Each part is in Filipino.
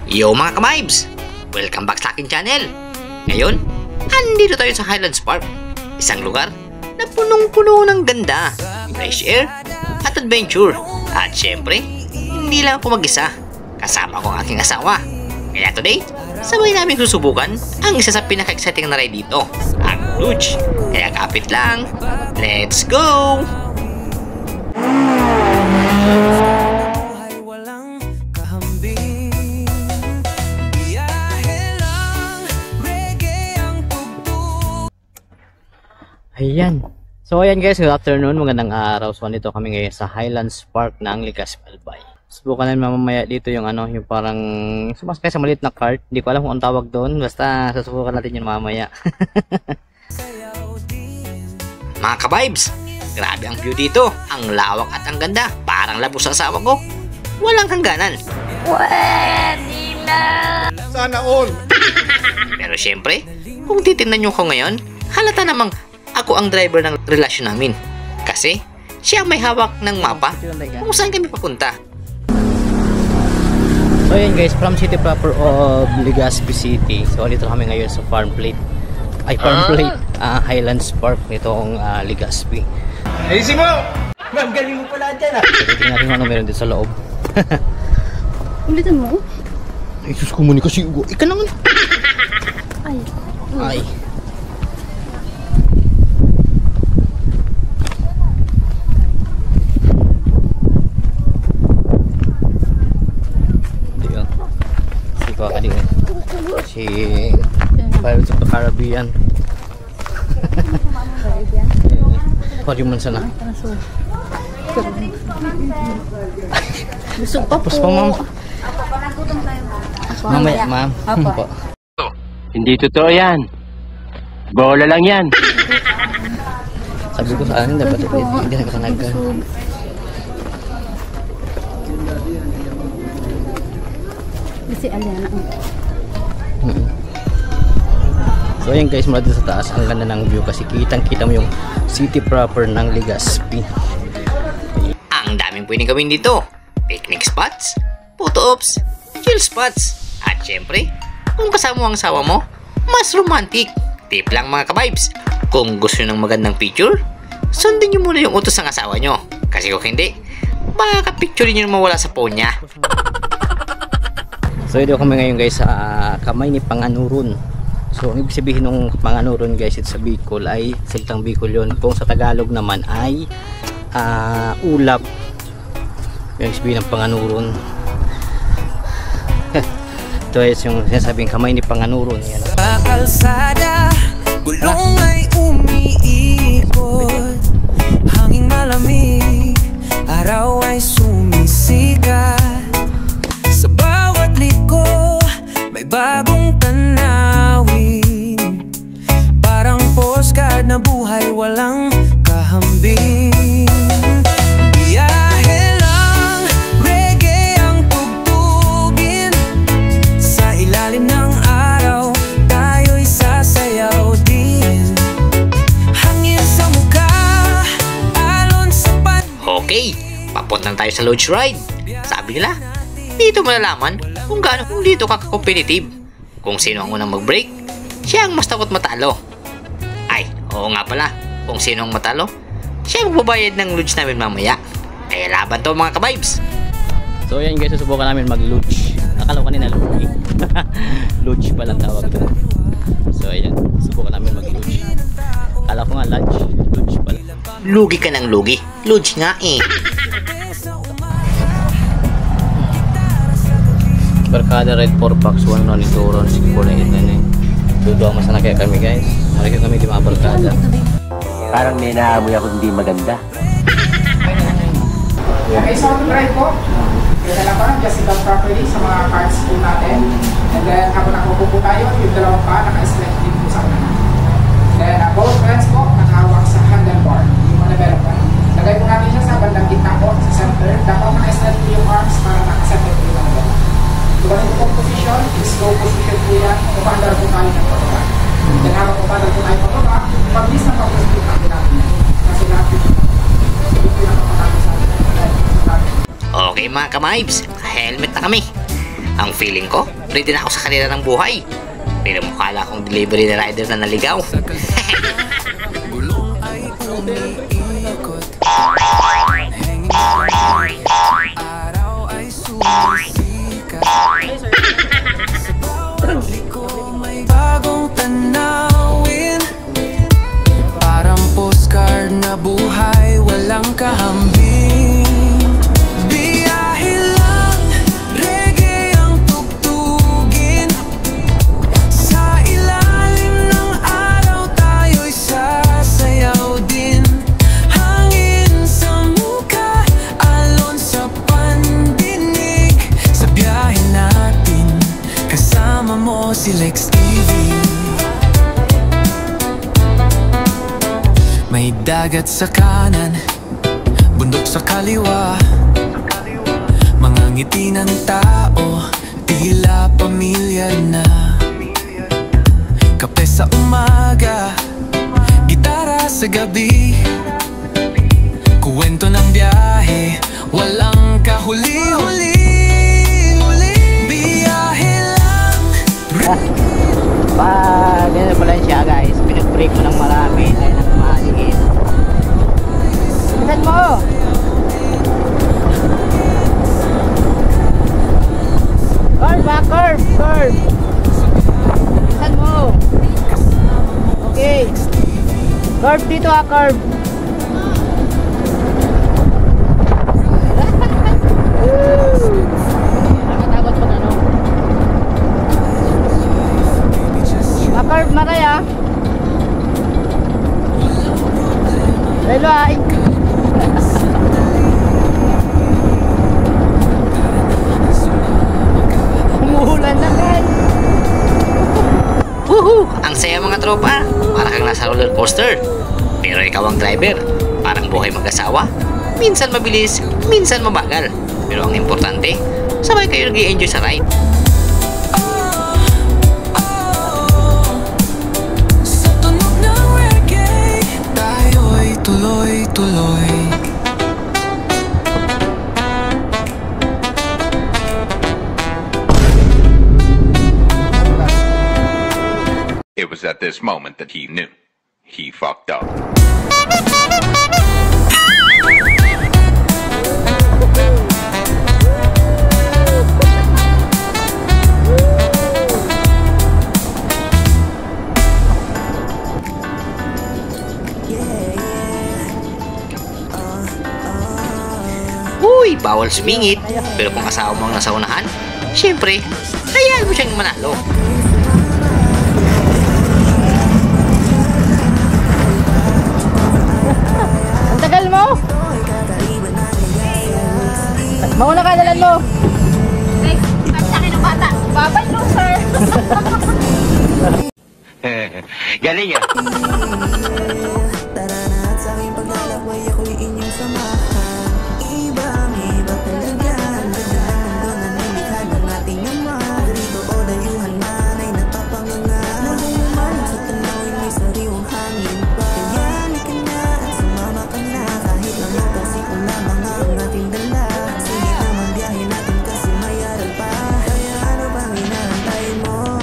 Yo mga ka-vibes! Welcome back sa aking channel! Ngayon, andito tayo sa Highlands Park, isang lugar na punong-puno ng ganda, fresh air, at adventure. At syempre, hindi lang ako mag-isa, kasama ko ang aking asawa. Kaya today, sabay namin susubukan ang isa sa pinaka-exciting na ride dito, ang luge. Kaya kapit lang, let's go! Ayan. So ayan guys, good afternoon, magandang araw. So nito kami ngayon sa Highlands Park ng Legazpi, Albay. Subukan namin mamaya dito yung yung parang sumasakay sa maliit na cart. Hindi ko alam kung ang tawag doon, basta susubukan natin yun mamaya. Mga ka-vibes, grabe ang view dito. Ang lawak at ang ganda, parang labos sa asawa ko. Walang hangganan. Pwede na! Sana all! Pero syempre, kung titignan nyo ko ngayon, halata namang ako ang driver ng relasyon namin. Kasi siya may hawak ng mapa kung saan kami papunta. So ayan guys, from city proper of Legazpi City. So dito kami ngayon sa Farm Plate. Ay, Farm Plate, Highlands Park nitong Legazpi. Ayusin mo! Ma'am, galing mo pala dyan So tingnan natin kung ano meron dito sa loob. Ulitin mo? Ay, sus, komunikasi. Ika naman. Ay. Ay. Si Pirates of the Caribbean. Pwede man sana. Busog pa po. Tapos pa ma'am. Mamaya ma'am. Apa? Hindi totoo yan. Bola lang yan. Sabi ko sa akin dapat hindi nakakanaga. Kasi Aliana. So ayan guys, mula dito sa taas, ang ganda ng view kasi kitang-kita mo yung city proper ng Legazpi. Ang daming pwedeng gawin dito. Picnic spots, photo ops, chill spots. At syempre, kung kasama mo ang asawa mo, mas romantic. Tip lang mga ka-vibes, kung gusto nyo ng magandang picture, sundin nyo muna yung utos ng asawa nyo. Kasi kung hindi, baka picture nyo mawala sa phone niya. So ito kami ngayon guys sa kamay ni Panganurun. So ang ibig sabihin ng Panganurun guys ito sa Bicol ay salitang Bicol yun. Kung sa Tagalog naman ay ulap. Yung sabihin ng Panganurun. Ito ay yung sinasabing kamay ni Panganurun. Yan. Kalsada, gulong ay umiikot, hanging malamig, araw ay sumisikat. Sa bawat liko, may bagong tanawin, parang postcard na buhay walang kahambing. Biyahe lang, reggae ang tugtugin, sa ilalim ng araw, tayo'y sasayaw din. Hangin sa mukha, alon sa Okay, papunta tayo sa lodge ride. Sabi nila, dito malalaman kung gaano kung dito ka competitive. Kung sino ang unang mag-break, siya ang mas takot matalo. Ay, oo nga pala, kung sino ang matalo, siya ang magbabayad ng lodge namin mamaya. Kaya laban to mga ka-vibes. So ayan guys, susubukan namin mag-luge. Akala ko kanina luge. Luge palang tawag doon. So ayan, susubukan namin mag-luge. Akala ko nga lunch, luge pala. Lugi ka ng lugi. Lodge nga eh. Barkada Red 4 Packs 1 non ituron siguro na ito na. Dudo mas na kaya kami guys. Marami kami di mga barkada. Parang may naamoy ako hindi maganda. Okay, so try po. Kaya lang parang just enough properly sa mga cards po natin. And then habang nakupo po tayo, yung dalawang pa naka-select din po sa kanan. Then both hands po nakahawak sa handlebar. Yung mga level pa. Lagay po natin siya sa bandang gitna po, sa center. Dapat naka-select po yung arms para naka-center po yung level. So ganito po position, slow position po yan. Pupandar po tayo ng pababa. Then habang pupandar po tayo pababa, pag-list na pag-list po natin natin. Kasi lahat po yung pinapapatalo sa atin. Okay mga ka-vibes, helmet na kami. Ang feeling ko, ready na ako sa kanila ng buhay. Pero mukha lang akong delivery na rider na naligaw. Gulong ay umiikot. Araw ay sumisikat. Sa bawat liko may bagong tanawin. Parang postcard na buhay walang kahambing. Biyahe lang, reggae ang tugtugin. Sa ilalim ng araw tayo'y sasayaw din. Hangin sa muka, alon sa pandinig. Sa biyahe natin, kasama mo si Lex TV. May dagat sa kanan, bundok sa kaliwa. Mga ngiti ng tao, tila pamilyar na. Kape sa umaga, gitara sa gabi. Kuwento ng biyahe, walang kahuli-huli. Biyahe lang. Ganyan na pala siya guys, pinag-break mo ng marami ay nang maligid. Saan mo? Curve ba? Curve! Saan mo? Okay. Curve dito curve. Nakatakot pag ano. Curve maray Hello ay. Umuulan na guys. Woohoo! Ang saya mga tropa. Para kang nasa roller coaster. Pero ikaw ang driver. Parang buhay mag-asawa. Minsan mabilis, minsan mabagal. Pero ang importante, sabay kayo nag-i-enjoy sa ride. Sa tunog ng reggae, tayo'y tuloy-tuloy. It was at this moment that he knew. He fucked up. Uy, bawal sumingit. Pero kung asawa mo ang nasa unahan, syempre, hayaan mo siyang manalo. Ang tagal mo. Mauna ka, dalan mo. Next, sabi sa akin ng bata, babay loser. Galing yan. Tara na at sa aking paglalakway, ako'y inyong samahan. Ibang-iba talaga. Ganda ng mundo na nilikha ng ating ama. Rito o dayuhan man ay napapanganga. Namumuman sa tanawin may sariwang hangin pa. Kaya halika na at sumama ka na. Kahit lang motorsiklo lamang ang ating dala. Sige naman biyahe natin kasi may aral pa. Kaya ano bang hinahantay mo?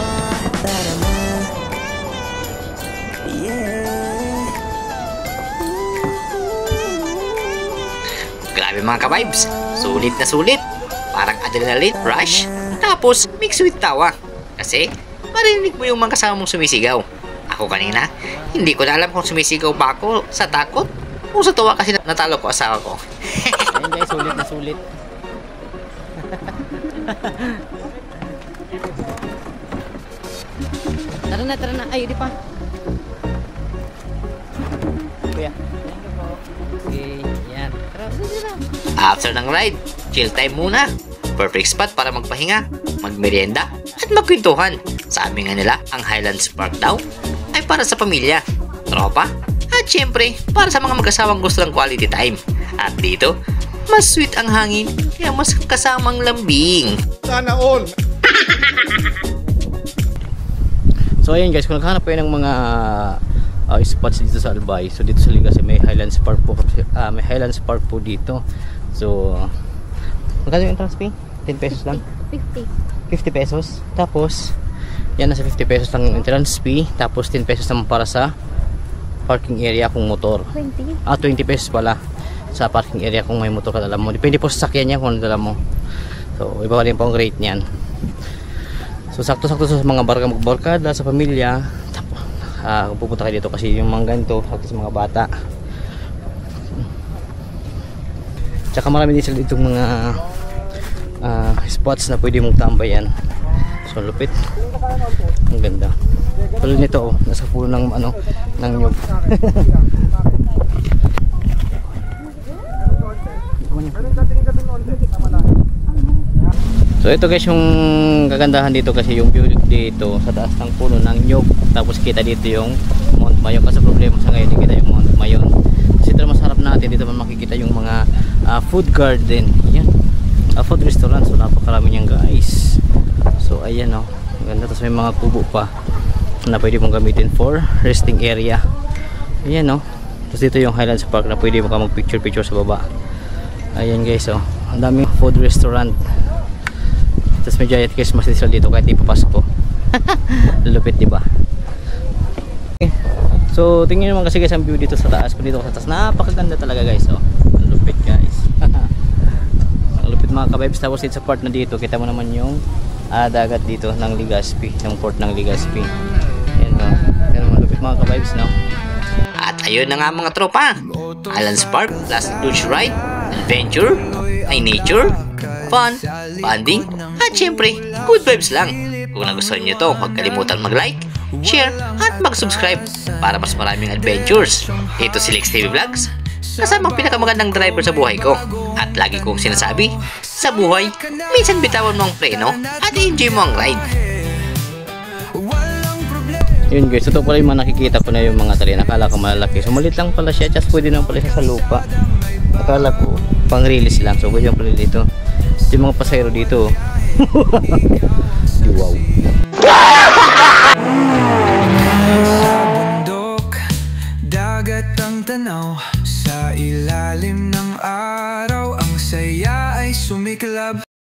Tara na. Grabe mga ka-vibes, sulit na sulit. Parang adrenaline rush, tapos mix with tawa. Kasi marinig mo yung mga kasama mong sumisigaw. Ako kanina, hindi ko na alam kung sumisigaw ba ako sa takot o sa tawa kasi natalo ko asawa ko. Ayun guys, sulit na sulit. Tara na. Ay, di pa. Kuya. Okay, yan. Tara. After ng ride, chill time muna. Perfect spot para magpahinga, magmerienda, at magkwentuhan. Sabi nga nila, ang Highlands Park daw ay para sa pamilya, tropa, at syempre, para sa mga mag-asawang gusto ng quality time. At dito, mas sweet ang hangin, kaya mas kasamang lambing. Sana all. So ayun guys, kung naghahanap kayo ng mga spots dito sa Albay, so dito sa Ligas may Highlands Park po, may Highlands Park po dito. So magkano yung entrance fee? 10 pesos lang. 50. 50 pesos. Tapos yan, nasa 50 pesos lang yung entrance fee. Tapos 10 pesos naman para sa parking area kung motor. 20. 20 pesos pala sa parking area kung may motor ka dala mo. Depende po sa sakyan niya kung ano dala mo. So iba pa rin po ang rate niyan. So sakto-sakto sa mga barkada, sa pamilya. Tapos kung pupunta kayo dito kasi yung mga ganito sakto sa mga bata. Tsaka marami din sila ditong mga spots na pwede mong tambayan. So lupit. Ang ganda. Tulad nito, nasa puno ng ng nyug. So ito guys yung kagandahan dito kasi yung view dito sa taas ng puno ng nyug. Tapos kita dito yung Mount Mayon. Kasi problema sa ngayon hindi kita yung Mount Mayon. Kasi ito naman sa harap natin dito man makikita yung mga food garden. Yan. Food restaurant. So napakarami niyan guys. So ayan o. Ganda. Tapos may mga kubo pa na pwede mong gamitin for resting area. Ayan o. Tapos dito yung Highlands Park na pwede mo ka mag picture sa baba. Ayan guys o. Ang daming food restaurant. Tapos may giant Christmas tree dito kahit di papasko. Lupit diba? Okay. So tingnan naman kasi guys ang view dito sa taas. Kung dito sa taas napakaganda talaga guys o. Ang lupit guys. Ang lupit mga ka-vibes. Tapos dito sa part na dito kita mo naman yung dagat dito ng Legazpi, ng port ng Legazpi. Yan o. Yan mga lupit mga ka-vibes no. At ayun na nga mga tropa, Highlands Park plus luge ride, adventure, ay nature, fun, bonding, at syempre, good vibes lang. Kung nagustuhan nyo to, huwag kalimutan mag-like, share, at mag-subscribe para mas maraming adventures. Ito si Lex TV Vlogs, kasamang pinakamagandang driver sa buhay ko. At lagi kong sinasabi, sa buhay, minsan bitawan mo ang preno at enjoy mo ang ride. Yun guys, ito pala yung mga nakikita ko na yung mga tali. Nakala ko malalaki. So malit lang pala siya. Just pwede naman pala siya sa lupa. Nakala ko pang release lang. So pwede yung pala dito. Ito yung mga pasayro dito. Wow. Bundok, dagat ang tanaw. Sa ilalim ng araw, ang saya ay sumiklab.